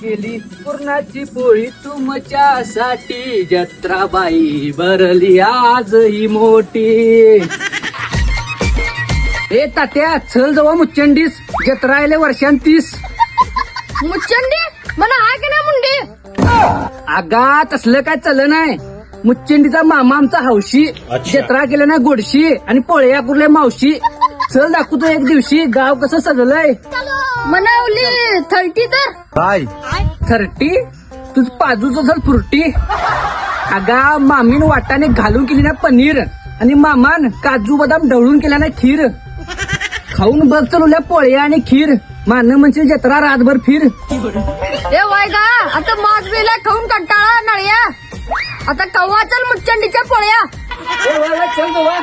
केली पुरणाची पोळी तुमच्यासाठी जत्राबाई भरली आज ही मोठी. ए तात्या चल जवळ मुच्चंडीस जत्रा आले वर्षांतीस. मुच्चंडी मला हाय की नाही मुंडी. आगा तसलं काय चाललं नाही. मुच्चंडीचा मामा आमचा हौशी जत्रा केलं ना गोडशी आणि पोळ्या कुरल्या मावशी. चल दाखवतो एक दिवशी गाव कसं सजलंय. मनावली 30 तर काय 30 तुझ पाजूचं झालं फुरटी. अगा मामीन वाटाने घालून केली ना पनीर आणि मामान काजू बदाम ढवळून केल्या ना खीर. खाऊन बघ चलुल्या पोळ्या आणि खीर मान म्हणजे जत्रा रातभर फिर. ए वाय गा आता मास बेला खाऊन कंटाळा नळ्या. आता कव्वा चल मुच्चंडीच्या पोळ्या. चल बाबा